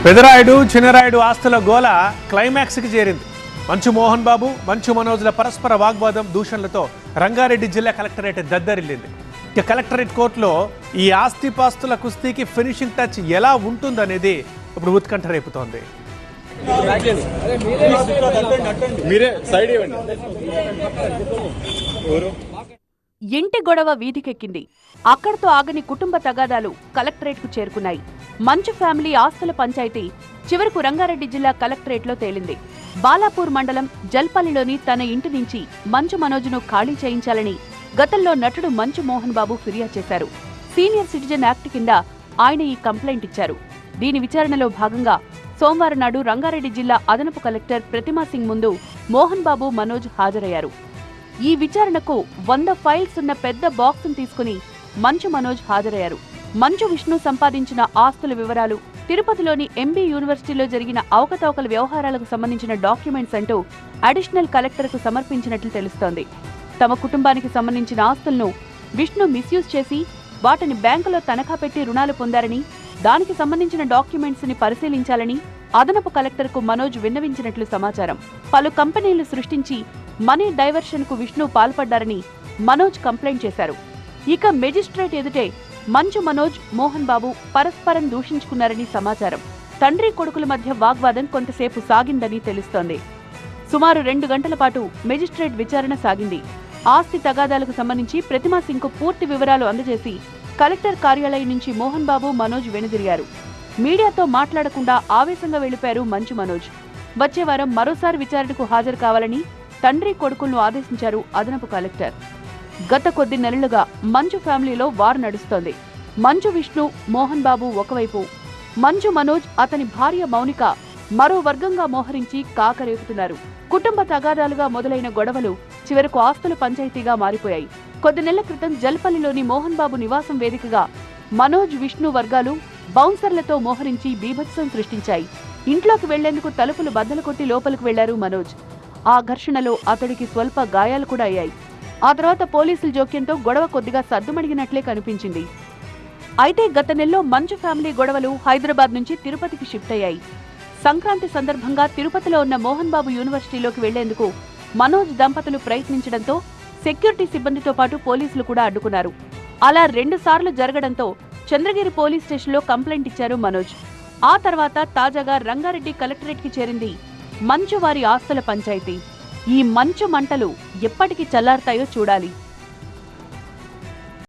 పెదరాయుడు చిన్నరాయుడు ఆస్తుల గోల క్లైమాక్స్కి చేరింది. మంచు మోహన్ బాబు, మంచు మనోజ్ల పరస్పర వాగ్వాదం, దూషణలతో రంగారెడ్డి జిల్లా కలెక్టరేట్ దద్దరిల్లింది. ఇక కలెక్టరేట్ కోర్టులో ఈ ఆస్తిపాస్తుల కుస్తీకి ఫినిషింగ్ టచ్ ఎలా ఉంటుందనేది ఇప్పుడు ఉత్కంఠ రేపుతోంది. ఇంటి గొడవ వీధికెక్కింది. అక్కడితో ఆగని కుటుంబ తగాదాలు కలెక్టరేట్కు చేరుకున్నాయి. మంచు ఫ్యామిలీ ఆస్తుల పంచాయతీ చివరకు రంగారెడ్డి జిల్లా కలెక్టరేట్లో తేలింది. బాలాపూర్ మండలం జల్పల్లిలోని తన ఇంటి నుంచి మంచు మనోజ్ను ఖాళీ చేయించాలని గతంలో నటుడు మంచు మోహన్ బాబు ఫిర్యాదు చేశారు. సీనియర్ సిటిజన్ యాక్ట్ కింద ఆయన ఈ కంప్లైంట్ ఇచ్చారు. దీని విచారణలో భాగంగా సోమవారం నాడు రంగారెడ్డి జిల్లా అదనపు కలెక్టర్ ప్రతిమా సింగ్ ముందు మోహన్ బాబు, మనోజ్ హాజరయ్యారు. ఈ విచారణకు 100 ఫైల్స్ ఉన్న పెద్ద బాక్సును తీసుకుని మంచు మనోజ్ హాజరయ్యారు. మంచు విష్ణు సంపాదించిన ఆస్తుల వివరాలు, తిరుపతిలోని ఎంబీ యూనివర్సిటీలో జరిగిన అవకతవకల వ్యవహారాలకు సంబంధించిన డాక్యుమెంట్స్ అంటూ అడిషనల్ కలెక్టర్కు సమర్పించినట్లు తెలుస్తోంది. తమ కుటుంబానికి సంబంధించిన ఆస్తులను విష్ణు మిస్యూజ్ చేసి వాటిని బ్యాంకులో తనఖా పెట్టి రుణాలు పొందారని, దానికి సంబంధించిన డాక్యుమెంట్స్ ని పరిశీలించాలని అదనపు కలెక్టర్కు మనోజ్ విన్నవించినట్లు సమాచారం. పలు కంపెనీలు సృష్టించి మనీ డైవర్షన్ కు విష్ణు పాల్పడ్డారని మనోజ్ కంప్లైంట్ చేశారు. ఇక మెజిస్ట్రేట్ ఎదుటే మంచు మనోజ్, మోహన్ బాబు పరస్పరం దూషించుకున్నారని సమాచారం. తండ్రి కొడుకుల మధ్య వాగ్వాదం కొంతసేపు సాగిందని తెలుస్తోంది. సుమారు 2 గంటల పాటు మెజిస్ట్రేట్ విచారణ సాగింది. ఆస్తి తగాదాలకు సంబంధించి ప్రతిమా సింగ్ కు పూర్తి వివరాలు అందజేసి కలెక్టర్ కార్యాలయం నుంచి మోహన్ బాబు, మనోజ్ వెనుదిరిగారు. మీడియాతో మాట్లాడకుండా ఆవేశంగా వెళ్లిపారు మంచు మనోజ్. వచ్చే వారం మరోసారి విచారణకు హాజరు కావాలని తండ్రి కొడుకులను ఆదేశించారు అదనపు కలెక్టర్. గత కొద్ది నెలలుగా మంచు ఫ్యామిలీలో వార్ నడుస్తోంది. మంచు విష్ణు, మోహన్ బాబు ఒకవైపు, మంచు మనోజ్, అతని భార్య మౌనిక మరో వర్గంగా మోహరించి కాకరేపుతున్నారు. కుటుంబ తగాదాలుగా మొదలైన గొడవలు చివరకు ఆస్తుల పంచాయతీగా మారిపోయాయి. కొద్ది నెలల క్రితం జల్పల్లిలోని మోహన్ బాబు నివాసం వేదికగా మనోజ్, విష్ణు వర్గాలు బౌన్సర్లతో మోహరించి బీభత్సం సృష్టించాయి. ఇంట్లోకి వెళ్లేందుకు తలుపులు బద్దలు కొట్టి లోపలికి వెళ్లారు మనోజ్. ఆ ఘర్షణలో అతడికి స్వల్ప గాయాలు కూడా అయ్యాయి. ఆ తర్వాత పోలీసుల జోక్యంతో గొడవ కొద్దిగా సద్దుమణిగినట్లే కనిపించింది. అయితే గత నెలలో మంచు ఫ్యామిలీ గొడవలు హైదరాబాద్ నుంచి తిరుపతికి షిఫ్ట్ అయ్యాయి. సంక్రాంతి సందర్భంగా తిరుపతిలో ఉన్న మోహన్ బాబు యూనివర్సిటీలోకి వెళ్లేందుకు మనోజ్ దంపతులు ప్రయత్నించడంతో సెక్యూరిటీ సిబ్బందితో పాటు పోలీసులు కూడా అడ్డుకున్నారు. అలా 2 సార్లు జరగడంతో చంద్రగిరి పోలీస్ స్టేషన్లో కంప్లైంట్ ఇచ్చారు మనోజ్. ఆ తర్వాత తాజాగా రంగారెడ్డి కలెక్టరేట్కి చేరింది మంచు వారి ఆస్తుల పంచాయతీ. ఈ మంచు మంటలు ఎప్పటికి చల్లారుతాయో చూడాలి.